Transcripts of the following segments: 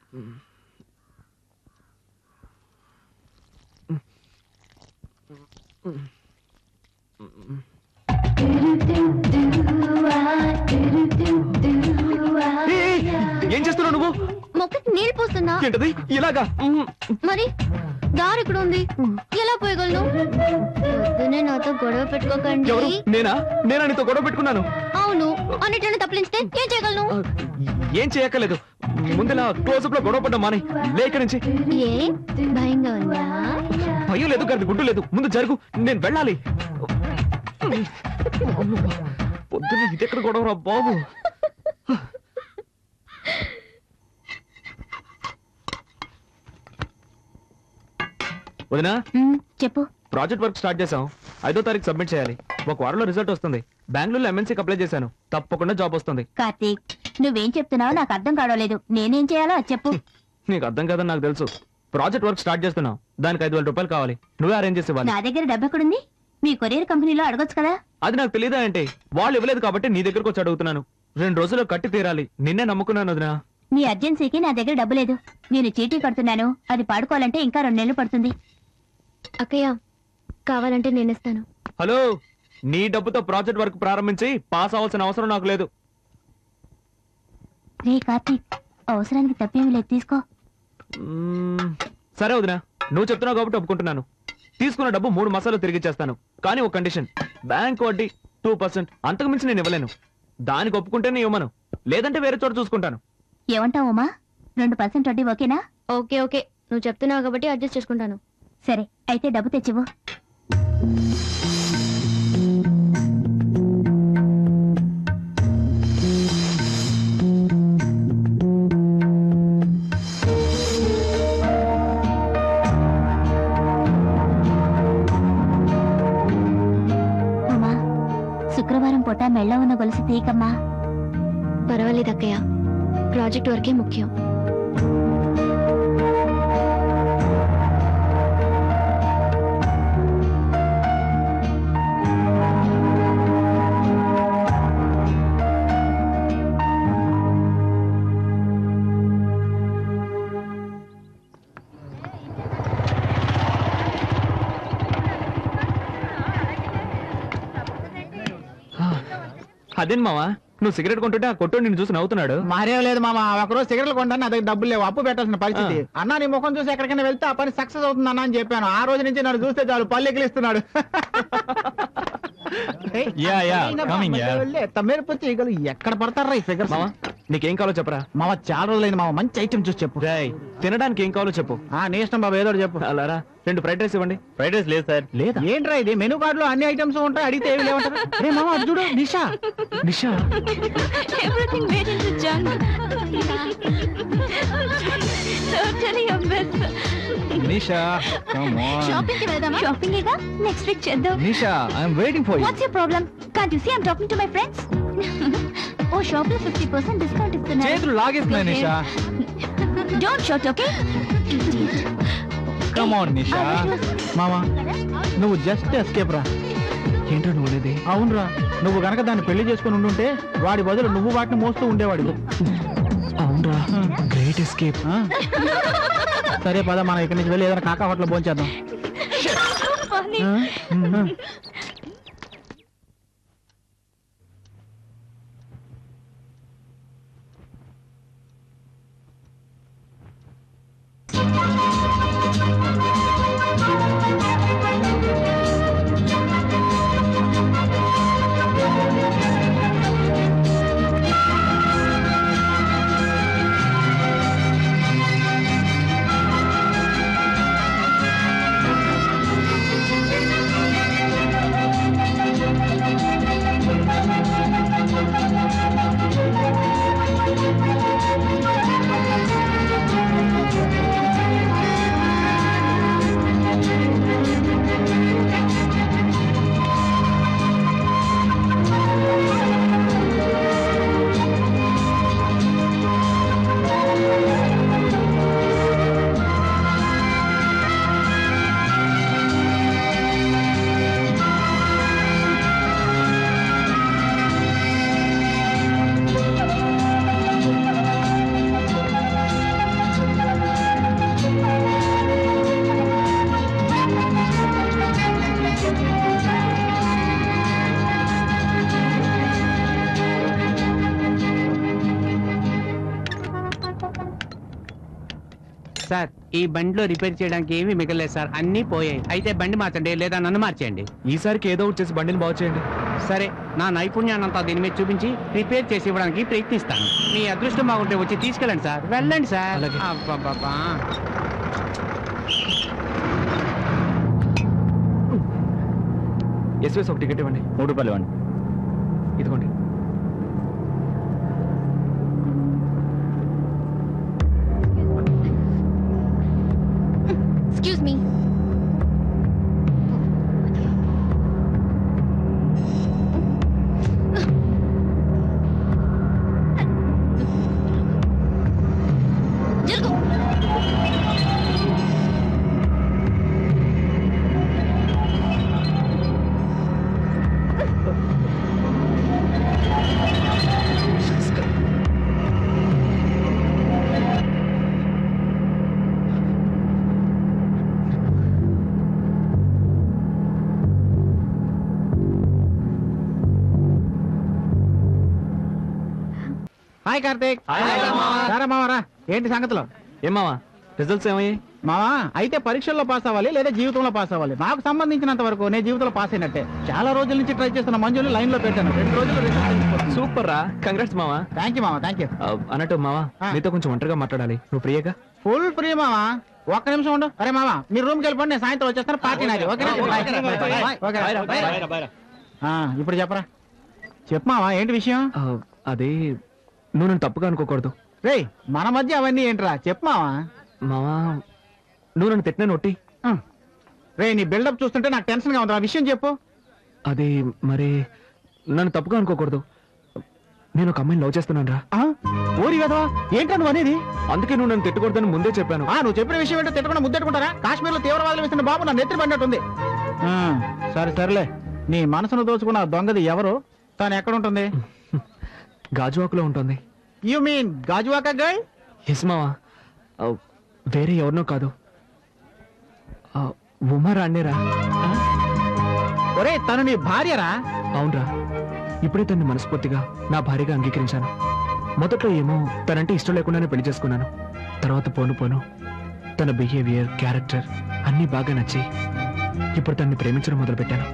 ఏం చేస్తున్నావు నువ్వు? మొక్కకి నీళ్ళు పోస్తున్నా. ఏంటది ఇలాగా? మరి దారి ఇక్కడ ఉంది, ఎలా పోయగలను? పొద్దునే నాతో గొడవ పెట్టుకోకండి. నేనా నీతో గొడవ పెట్టుకున్నాను? అవును, అన్నిటిని తప్పించితే ఏం చేయగలను? ఏం చేయక్కర్లేదు, ముందులా క్లోజప్ లో గొడవ పడ్డా మానే. లేక నుంచి ఏ భయంగా ఉందా? భయం లేదు, గది గుడ్డు లేదు. ముందు జరుగు, నేను వెళ్ళాలి. పొద్దున్న ఇదెక్కడ గొడవరా బాబు. వదినా, చెప్పు. ప్రాజెక్ట్ వర్క్ స్టార్ట్ చేసాం. 5వ తారీఖు సబ్మిట్ చేయాలి. ఒక వారంలో రిజల్ట్ వస్తుంది. బెంగళూరులో ఎంఎన్సీకి అప్లై చేశాను. తప్పకుండా జాబ్ వస్తుంది. కార్తీక్, నువ్వేం చెప్తున్నావో నాకు అర్థం కావలేదు. నేనేం చేయాలో అది చెప్పు. నీకు అర్థం కాదని నాకు తెలుసు. ప్రాజెక్ట్ వర్క్ స్టార్ట్ చేస్తున్నావు, దానికి 5,000 రూపాయలు కావాలి. నువ్వే అరేంజ్ చేసి ఇవ్వాలి. నా దగ్గర డబ్బు ఎక్కడుంది? మీ కొరియర్ కంపెనీలో అడగొచ్చు కదా. అది నాకు తెలియదా అంటే? వాళ్ళు ఇవ్వలేదు కాబట్టి నీ దగ్గరకు వచ్చి అడుగుతున్నాను. 2 రోజుల్లో కట్టి తీరాలి. నిన్నే నమ్ముకున్నాను వదినా. నీ అర్జెన్సీకి నా దగ్గర డబ్బు లేదు. నేను చీటీ కడుతున్నాను, అది పాడుకోవాలంటే ఇంకా 2 నెలలు పడుతుంది. అక్కయ్య, కావాలంటే నేను ఇస్తాను. హలో, నీ డబ్బుతో ప్రాజెక్ట్ వర్క్ ప్రారంభించి పాస్ అవ్వాల్సిన అవసరం నాకు లేదు. రే కార్తీక్, అవసరానికి తప్పేమీ లేదు, తీసుకో. సరే వదినా, నువ్వు చెప్తున్నావు కాబట్టి ఒప్పుకుంటున్నాను. తీసుకున్న డబ్బు 3 మాసాల్లో తిరిగి చేస్తాను. కానీ ఒక కండిషన్, బ్యాంక్ వడ్డీ 2%, అంతకు మించి నేను ఇవ్వలేను. దానికి ఒప్పుకుంటేనే ఇవ్వమను, లేదంటే వేరే చోట చూసుకుంటాను. ఏమంటావు ఉమా? 2% వడ్డీ ఓకేనా? ఓకే ఓకే, నువ్వు చెప్తున్నావు కాబట్టి అడ్జస్ట్ చేసుకుంటాను. సరే, అయితే డబ్బు తెచ్చివ్వు. ఉమా, శుక్రవారం పూట మెళ్ళ ఉన్న గొలుసు తీయకమ్మా. పర్వాలేదు అక్కయ్య, ప్రాజెక్ట్ వర్కే ముఖ్యం. అదేం మావా, నువ్వు సిగరెట్ కొంటుంటే ఆ కొట్టు నిన్ను చూసి నవ్వుతున్నాడు. మారేం లేదు మామ, ఒకరోజు సిగరెట్లు కొంటాను, నా దగ్గర డబ్బులు లేవు, అప్పు పెట్టాల్సిన పరిస్థితి. అన్న నీ ముఖం చూసి ఎక్కడికైనా వెళ్తే ఆ పని సక్సెస్ అవుతుంది అన్న అని చెప్పాను. ఆ రోజు నుంచి నన్ను చూస్తే చాలు పళ్ళు ఎక్కిలిస్తున్నాడు. ఎక్కడ పడతారా ఈ ఫిగర్స్? మావా, నీకేం కావాలో చెప్పరా. మామ చాలా రోజులైంది మామ, మంచి ఐటమ్ చూసి చెప్పు. తినడానికి ఏం కావాలో చెప్పు. నీ ఇష్టం బాబు, ఏదో చెప్పు. అలారా, 2 ఫ్రైడ్ రైస్ ఇవ్వండి. ఫ్రైడ్ రైస్ లేదు సార్. లేదా? ఏంట్రా ఇది, మెనూ కార్డు లో అన్ని ఐటమ్స్ ఉంటాయి, అడిగితే ఏమి లేవంటారు. రే మామ, అది చూడు, నిషా. నిషా, నిషా, షాపింగ్ కి వెళ్దామా? షాపింగ్ ఏగా, నెక్స్ట్ వీక్ చేద్దాం. Nisha, I'm waiting for you. What's your problem? Can't you see I'm talking to my friends. ఓ షాప్ లో 50% డిస్కౌంట్ ఇస్తున్నారు. చేతులు లాగేస్తున్నాయి Nisha. Don't shout, okay? Come on Nisha. మామ, నువ్వు జస్ట్ ఎస్కేప్ రా. ఏంటో నువ్వు అనేది? అవునరా, నువ్వు గనక దాన్ని పెళ్లి చేసుకుని ఉండుంటే వాడి బదులు నువ్వు వాటిని మోస్తూ ఉండేవాడు. అవునరా, గ్రేట్ ఎస్కేప్. సరే పద, మనం ఇక్కడి నుంచి వెళ్ళి ఏదైనా కాకా హోటల్ భోంచేద్దాం. సార్ ఈ బండిలో రిపేర్ చేయడానికి ఏమీ మిగలేదు సార్, అన్నీ పోయాయి. అయితే బండి మార్చండి లేదా నన్ను మార్చేయండి. ఈసారికి ఏదో ఒకటి చేసి బండిని బాగు చేయండి. సరే, నా నైపుణ్యాన్నంతా దీని మీద చూపించి రిపేర్ చేసి ఇవ్వడానికి ప్రయత్నిస్తాను. మీ అదృష్టం బాగుంటే వచ్చి తీసుకెళ్ళండి సార్. వెళ్ళండి సార్. అలాగే. అబ్బబ్బబ్బా. ఎస్ఎస్ ఒక టికెట్ ఇవ్వండి. 3 రూపాయలు ఇవ్వండి. ఇదిగోండి. Excuse me. హాయ్ కార్తీక్. రారా మావా, ఏంటి సంగతిలో? ఏం మావా రిజల్ట్స్ ఏమయ్యాయి? మావా, అయితే పరీక్షల్లో పాస్ అవ్వాలి లేదా జీవితంలో పాస్ అవ్వాలి. నాకు సంబంధించినంత వరకు నేను జీవితంలో పాస్ అయినట్టే. చాలా రోజుల నుంచి ట్రై చేస్తున్న మంజుని లైన్ లో పెట్టాను. 2 రోజులు రిజల్ట్. సూపర్ రా, కంగ్రాట్స్ మావా. థ్యాంక్ యూ మావా, థ్యాంక్ యూ. అన్నట్టు మావా, నీతో కొంచెం ఒంటరిగా మాట్లాడాలి. నువ్వు ఫ్రీయేగా? ఫుల్ ఫ్రీ మావా. ఒక్క నిమిషం ఉండు. అరే మావా, మీరు రూమ్కి వెళ్ళిపోండి, నేను సాయంత్రం వచ్చేస్తాను. పార్టీ నాది. ఓకేనా? ఓకే. ఇప్పుడు చెప్పరా. చెప్పు మావా, ఏంటి విషయం? అదే, నువ్వు నన్ను తప్పుగా అనుకోకూడదు. రేయ్, మన మధ్య అవన్నీ ఏంట్రా, చెప్పు మావా. మావా, నువ్వు నన్ను తిట్టిన నొట్టి. రే, నీ బిల్డప్ చూస్తుంటే నాకు టెన్షన్ గా ఉంది. ఆ విషయం చెప్పు. అది మరి నన్ను తప్పుగా అనుకోకూడదు. నేను ఒక అమ్మాయిని లవ్ చేస్తున్నాను రా. ఓరి కదా, ఏంట్రా నువ్వు అనేది? అందుకే నువ్వు నన్ను తిట్టకూడదని ముందే చెప్పాను. నువ్వు చెప్పిన విషయం ఏంటో తిట్టకుండా ముద్దెట్టుకుంటారా? కాశ్మీర్ లో తీవ్రవాదులు వేసిన బాబు నా నెత్తిన పడినట్టుంది. సరే సరేలే, నీ మనసును దోచుకున్న ఆ దొంగది ఎవరు? తాను ఎక్కడ ఉంటుంది? గాజువాకులో ఉంటుంది. You mean Gajuwaka girl? Yes మావా, వేరే ఎవరినో కాదు, ఉమా రాణేరా. ఒరే, తను నీ భార్యరా? అవునరా, ఇప్పుడే తన్ని మనస్ఫూర్తిగా నా భార్యగా అంగీకరించాను. మొదట్లో ఏమో తనంటే ఇష్టం లేకుండానే పెళ్లి చేసుకున్నాను. తర్వాత పోను పోను తన బిహేవియర్, క్యారెక్టర్ అన్నీ బాగా నచ్చి ఇప్పుడు తన్ని ప్రేమించడం మొదలుపెట్టాను.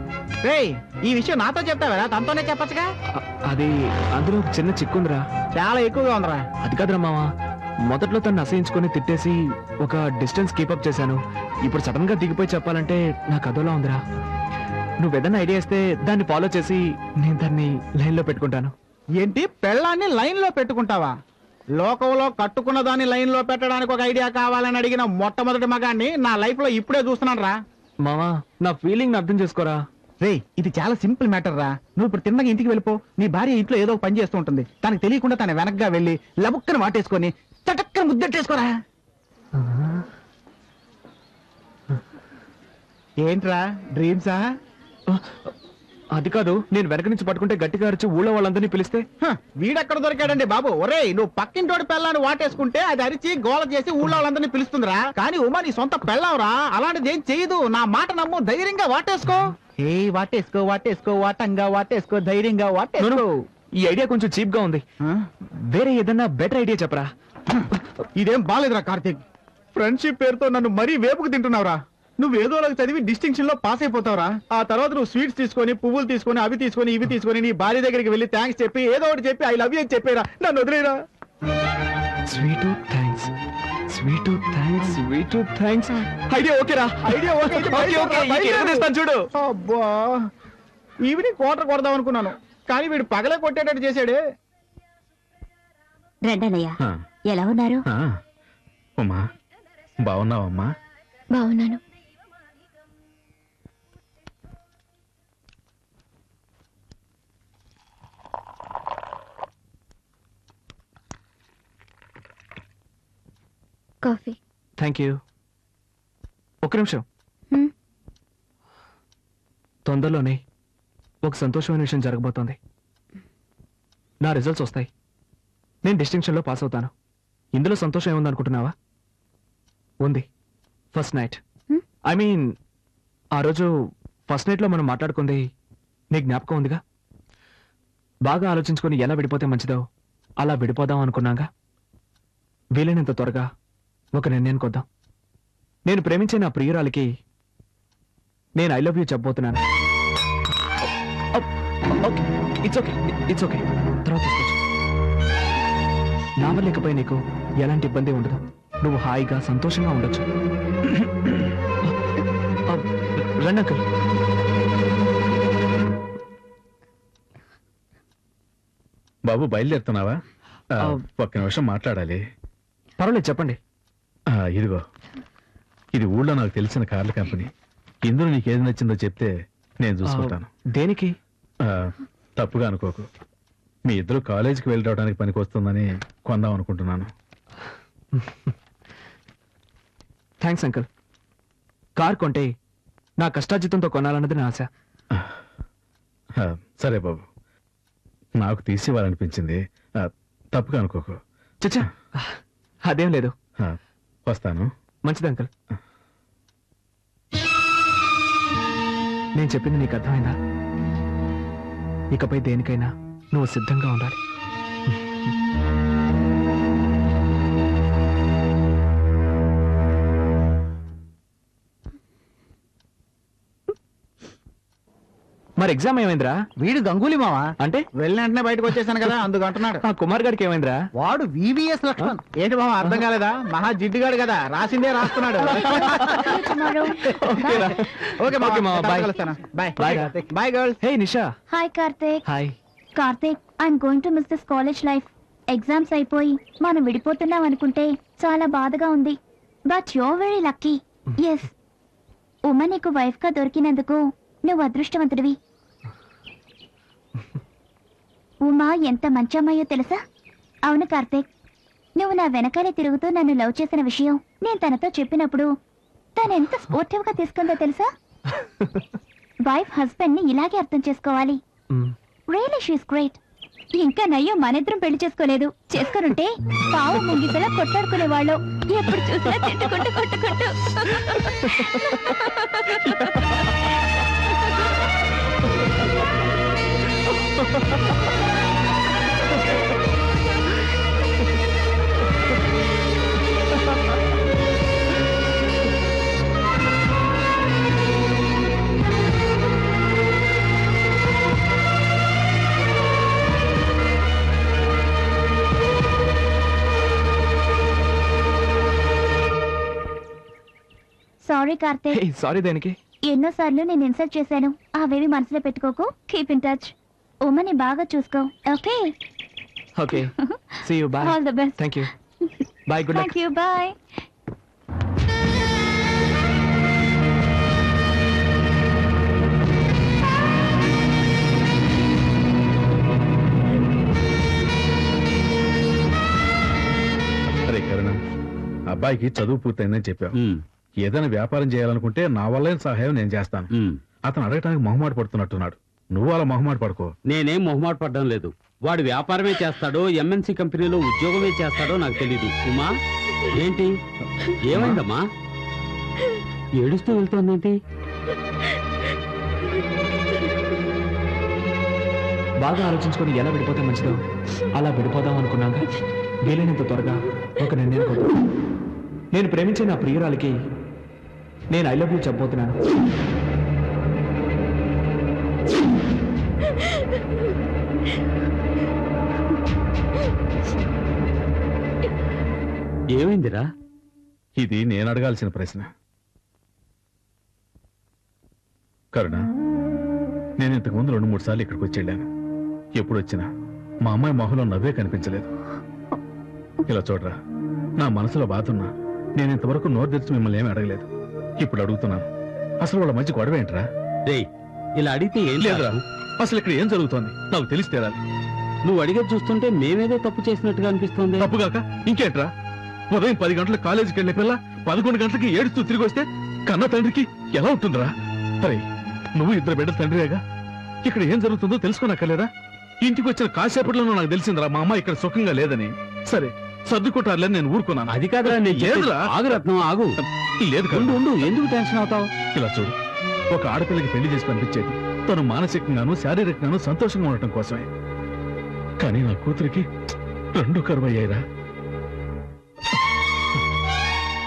రేయ్, ఈ విషయం నాతో చెప్తావా? తనతోనే చెప్పచ్చుగా. అది అందులో ఒక చిన్న చిక్కుందిరా. చాలా ఎక్కువగా ఉందిరా. అది కాదురా మావా, మొదట్లో తను అసహించుకొని తిట్టేసి ఒక డిస్టెన్స్ కీపప్ చేశాను. ఇప్పుడు సడన్ గా దిగిపోయి చెప్పాలంటే నాకు అదోలా ఉందిరా. నువ్వేదన్నా ఐడియా ఇస్తే దాన్ని ఫాలో చేసి నేను దాన్ని లైన్ లో పెట్టుకుంటాను. ఏంటి, పెళ్ళాన్ని లైన్ లో పెట్టుకుంటావా? లోకంలో కట్టుకున్న దాన్ని లైన్ లో పెట్టడానికి ఒక ఐడియా కావాలని అడిగిన మొట్టమొదటి మగాన్ని నా లైఫ్ లో ఇప్పుడే చూస్తున్నాను రా. మావా, నా ఫీలింగ్ అర్థం చేసుకోరా. రేయ్, ఇది చాలా సింపుల్ మ్యాటర్ రా. నువ్వు ఇప్పుడు తిన్నగా ఇంటికి వెళ్ళిపో. నీ భార్య ఇంట్లో ఏదో ఒక పని చేస్తూ ఉంటుంది. తనకు తెలియకుండా తన వెనక్గా వెళ్ళి లబుక్కన వాటేసుకొని చటక్కన ముద్దెట్టేసుకోరా. ఏంట్రా, డ్రీమ్సా? అది కాదు, నేను వెనక నుంచి పట్టుకుంటే గట్టిగా అరిచి ఊళ్ళో వాళ్ళందరినీ పిలిస్తే. వీడెక్కడ దొరికాడండి బాబు? ఒరేయ్, నువ్వు పక్కింటోడి పెళ్ళాన్ని వాటేసుకుంటే అది అరిచి గోల చేసి ఊళ్ళో వాళ్ళందరినీ పిలుస్తుందిరా. కానీ ఉమా నీ సొంత పెళ్ళావురా, అలాంటిది ఏం చేయదు. నా మాట నమ్ము, ధైర్యంగా వాటేసుకో. ఏ వాటేసుకో, వాటేసుకో, వాటంగా వాటేసుకో, ధైర్యంగా వాటేసుకో. ఈ ఐడియా కొంచెం చీప్ గా ఉంది. వేరే ఏదన్నా బెటర్ ఐడియా చెప్పరా. ఇదేం బాలేదురా కార్తీక్. ఫ్రెండ్షిప్ పేరుతో నన్ను మరీ వేపుకు తింటున్నావురా. నువ్వు ఏదో చదివి డిస్టింక్షన్ లో పాస్ అయిపోతావురా. ఆ తర్వాత నువ్వు స్వీట్స్ తీసుకొని, పువ్వులు తీసుకొని, అవి తీసుకొని, ఇవి తీసుకొని నీ భార్య దగ్గరికి వెళ్ళి థ్యాంక్స్ చెప్పి ఏదో ఒకటి చెప్పి ఐ లవ్ యూ అని చెప్పేరా. నన్ను వదిలేరా. Sweet thanks, sweet thanks, sweet thanks. Idea ఓకేరా? Idea okay. చూడు. అబ్బా, ఈవినింగ్ క్వార్టర్ కొడదాం అనుకున్నాను, కానీ వీడు పగలే కొట్టేటట్టు చేశాడే. రండన్నయ్య, ఎలా ఉన్నారు? ఉమా, బాగున్నావమ్మా? బాగున్నాను. కాఫీ. Thank you. ఒక్క నిమిషం. హ్మ్. తొందరలోనే ఒక సంతోషమైన విషయం జరగబోతోంది. నా రిజల్ట్స్ వస్తాయి. నేను డిస్టింక్షన్లో పాస్ అవుతాను. ఇందులో సంతోషం ఏముందనుకుంటున్నావా? ఉంది. ఫస్ట్ నైట్, హ్మ్? ఐ మీన్ ఆ రోజు ఫస్ట్ నైట్లో మనం మాట్లాడుకుంది నీకు జ్ఞాపకం ఉందిగా? బాగా ఆలోచించుకొని ఎలా విడిపోతే మంచిదో అలా విడిపోదాం అనుకున్నాగా. వీలైనంత త్వరగా ఒక నిర్ణయానికి వద్దాం. నేను ప్రేమించే నా ప్రియురాలికి నేను ఐ లవ్ యూ చెప్పబోతున్నాను. It's okay, it's okay. తర్వాత తీసుకోవచ్చు. నా వల్ల ఇకపై నీకు ఎలాంటి ఇబ్బంది ఉండదు. నువ్వు హాయిగా సంతోషంగా ఉండొచ్చు. రండి అంకుల్. బాబు బయలుదేరుతున్నావా? ఒక్క నిమిషం మాట్లాడాలి. పర్వాలేదు, చెప్పండి. ఇదిగో, ఇది ఊళ్ళో నాకు తెలిసిన కార్ల కంపెనీ. ఇందులో నీకు ఏది నచ్చిందో చెప్తే నేను చూసుకుంటాను. దేనికి? తప్పుగా అనుకోకు. మీ ఇద్దరు కాలేజీకి వెళ్ళి రావడానికి పనికి వస్తుందని కొందాం అనుకుంటున్నాను. Thanks uncle. కార్ కొంటే నా కష్టార్జితంతో కొనాలన్నది నా ఆశ. సరే బాబు, నాకు తీసివ్వాలనిపించింది. తప్పుగా అనుకోకు. చచ్చా, అదేం లేదు. వస్తాను. మంచిది అంకుల్. నేను చెప్పింది నీకు అర్థమైందా? ఇకపై దేనికైనా నువ్వు సిద్ధంగా ఉండాలి. మరి ఎగ్జామ్ ఏమైందిరా? వీడు గంగూలీ మావా. అంటే వెళ్ళిన వెంటనే బయటకు వచ్చేసాను కదా, అందుకు అంటున్నాడు. ఆ కుమార్ గారికి ఏమైందిరా? వాడు వివిఎస్ లక్ష్మణ్. ఏంటి మావా, అర్థం కాలేదా? మహా జిడ్డుగాడు కదా, రాసిందే రాస్తున్నాడు. ఓకేరా. ఓకే ఓకే మావా, మావా, బాయ్. కలుస్తాను. Bye bye. Bye girls. Hey Nisha. Hi Karthik. Hi. Karthik, I'm going to miss this college life. Exams అయిపోయి మనం విడిపోతున్నాం అనుకుంటే చాలా బాధగా ఉంది. But your very lucky. ఎస్, ఉమ నీకు వైఫ్ గా దొరికినందుకు నువ్వు అదృష్టవంతుడివి. ఉమా ఎంత మంచి అమ్మాయో తెలుసా? అవును కార్తీక్, నువ్వు నా వెనకాలే తిరుగుతూ నన్ను లవ్ చేసిన విషయం నేను తనతో చెప్పినప్పుడు తను ఎంత స్పోర్టివ్ గా తీసుకుందో తెలుసా? వైఫ్ హస్బెండ్ ని ఇలాగే అర్థం చేసుకోవాలి. Really she's great. ఇంకా నయ్యో మనిద్దరం పెళ్లి చేసుకోలేదు. చేసుకునుంటే పావు ముంగిసలా కొట్టాడుకునే వాళ్ళు. ఎప్పుడు చూసినా తిట్టుకుంటూ కొట్టుకుంటూ. సారీ కార్తీక్. సారీ దేనికి? ఎన్నోసార్లు నేను ఇన్సల్ట్ చేశాను. అవేవి మనసులో పెట్టుకోకు. Keep in touch. ఉమ్మని బాగా చూసుకో. Okay okay. See you. Bye. All the best. Thank you. Bye. Good luck. Thank you. Bye. అరే కరుణ, అబ్బాయికి చదువు పూర్తయిందని చెప్పావు. ఏదైనా వ్యాపారం చేయాలనుకుంటే నా వల్ల సహాయం నేను చేస్తాను. అతను అడగటానికి మొహమాట పడుతున్నట్టున్నాడు. నువ్వు అలా మొహమాట పడుకో. నేనేం మొహమాట పడ్డం లేదు. వాడు వ్యాపారమే చేస్తాడో ఎంఎన్సీ కంపెనీలో ఉద్యోగమే చేస్తాడో నాకు తెలీదు. ఉమా, ఏంటి ఏమైందమ్మా? ఏడుస్తూ వెళ్తోందేంటి? బాగా ఆలోచించుకొని ఎలా విడిపోతే మంచిదో అలా విడిపోదాం అనుకున్నాగా. వీలైనంత త్వరగా ఒక నిర్ణయం కొద్దాం. నేను ప్రేమించే నా ప్రియురాలికి నేను ఐ లవ్ యూ చెప్పబోతున్నాను. ఏమైందిరా? ఇది నేను అడగాల్సిన ప్రశ్న. కరుణ, నేను ఇంతకు ముందు 2-3 సార్లు ఇక్కడికి వచ్చి వెళ్ళాను. ఎప్పుడు వచ్చినా మా అమ్మాయి మొహంలో నవ్వే కనిపించలేదు. ఇలా చూడరా, నా మనసులో బాధ ఉన్నా నేను ఇంతవరకు నోరు తెరిచి మిమ్మల్ని ఏమీ అడగలేదు. ఇప్పుడు అడుగుతున్నాను, అసలు వాళ్ళ మంచి గొడవ ఏంట్రా? రేయ్, ఇలా అడిగితే ఏం లేదురా, అసలు ఇక్కడ ఏం జరుగుతోంది నాకు తెలిసి తీరాలి. నువ్వు అడిగేది చూస్తుంటే మేమేదో తప్పు చేసినట్టుగా అనిపిస్తుంది. తప్పుగాక ఇంకేంట్రా? ఉదయం 10 గంటలకు కాలేజీకి వెళ్ళే పిల్ల 11 గంటలకి ఏడుస్తూ తిరిగి వస్తే కన్న తండ్రికి ఎలా ఉంటుందిరా? అరే, నువ్వు 2 బిడ్డల తండ్రిగా. ఇక్కడ ఏం జరుగుతుందో తెలుసుకోనక్కర్లేదా? ఇంటికి వచ్చిన కాసేపట్లో నాకు తెలిసిందిరా మా అమ్మ ఇక్కడ సుఖంగా లేదని. సరే, సర్దుకుంటారులేని నేను ఊరుకున్నాను. అది కాదురా, నేను లేదురా. ఆగు రత్నం, ఆగు. లేదు ఉండు కదా. ఉండు, ఎందుకు టెన్షన్ అవుతావు? ఇలా చూడు, ఒక ఆడపిల్లకి పెళ్లి చేసి పంపించేది తను మానసికంగాను శారీరకంగాను సంతోషంగా ఉండటం కోసమే. కానీ నా కూతురికి 2 కరువయ్యాయిరా.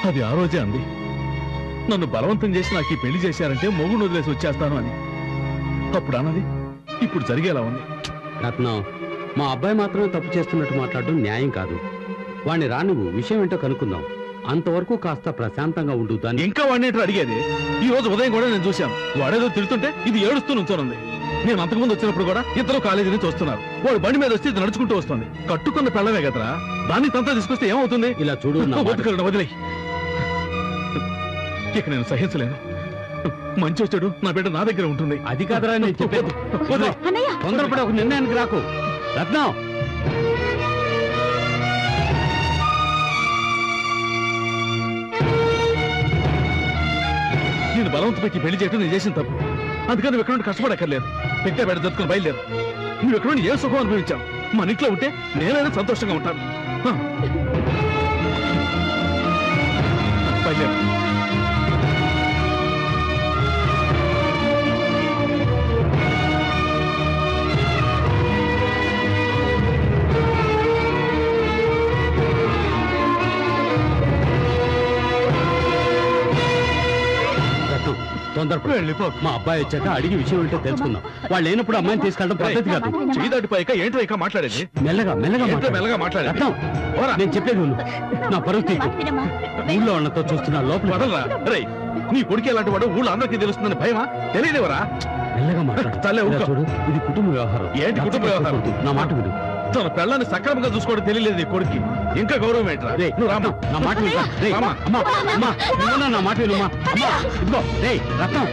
అది ఆ రోజే అంది. నన్ను బలవంతం చేసి నాకు ఈ పెళ్లి చేశారంటే మొగుడు వదిలేసి వచ్చేస్తాను అని. అప్పుడు అన్నది ఇప్పుడు జరిగేలా ఉంది. రత్నం, మా అబ్బాయి మాత్రమే తప్పు చేస్తున్నట్టు మాట్లాడడం న్యాయం కాదు. వాణ్ణి రా, నువ్వు విషయం ఏంటో కనుక్కుందాం. అంతవరకు కాస్త ప్రశాంతంగా ఉండు. దాన్ని ఇంకా వాడినేంటో అడిగేది. ఈ రోజు ఉదయం కూడా నేను చూశాను. వాడేదో తిడుతుంటే ఇది ఏడుస్తూ నుంచోనుంది. నేను అంతకుముందు వచ్చినప్పుడు కూడా ఇద్దరు కాలేజీ నుంచి వస్తున్నారు. వాడు బండి మీద వస్తే ఇది నడుచుకుంటూ వస్తుంది. కట్టుకున్న పెళ్ళమే కదరా, దాన్ని తంతా తీసుకొస్తే ఏమవుతుంది? ఇలా చూడు, నా మాట బతుకులను వదిలేయ్. ఇక నేను సహించలేను. మంచి వచ్చాడు, నా బిడ్డ నా దగ్గర ఉంటుంది. అది కాదురా నేను చెప్పేది. వదిలేయ్. అన్నయ్య తొందరపడి ఒక నిర్ణయానికి రాకు. రత్నం, నేను బలవంత పెట్టి పెళ్లి చేయడం నేను చేసిన తప్పు. అందుకని నువ్వు ఎక్కడ నుండి కష్టపడక్కర్లేదు. పెట్టే బయట జరుపుకుని బయలుదేరు. నువ్వు ఎక్కడ నుండి ఏ సుఖం అనుభవించావు. మన ఇంట్లో ఉంటే నేనైనా సంతోషంగా ఉంటాను. బయలుదేరు. తొందరపడి వెళ్ళిపో. మా అబ్బాయి వచ్చాక అడిగి విషయం ఏంటో తెలుసుకుందాం. వాళ్ళు లేనప్పుడు అమ్మాయిని తీసుకెళ్ళడం పద్ధతి కాదు. చెయ్యి దాటిపోయాక ఏంటో ఇక మాట్లాడేది. మెల్లగా మెల్లగా ఏంటో మాట్లాడు. మెల్లగా మాట్లాడేది. రత్నం, ఓరా. నేను చెప్పేది విను. నా పరువు తీర్చు. వినమ్మా. ఊళ్ళో వాళ్ళతో చూస్తున్నా లోపల వదలరా. రేయ్, నీ కొడుకు ఎలాంటి వాడు ఊళ్ళో అందరికీ తెలుస్తుందని భయమా? తెలియదేవరా? మెల్లగా మాట్లాడు. తల్లే ఊరుకో. ఇలా చూడు, ఇది కుటుంబ వ్యవహారం. ఏంటి కుటుంబ వ్యవహారం? నా మాట విను. తన పిల్లని సక్రమంగా చూసుకోవడం తెలియలేదు ఈ కొడుక్కి. ఇంకా గౌరవం ఏంట్రా? రేయ్, నువ్వు రామా. నా మాట విను. రేయ్, రామా. అమ్మా, అమ్మా, నువ్వు నా మాట విను, అమ్మా. అమ్మా, ఇదిగో, రేయ్, రత్నం,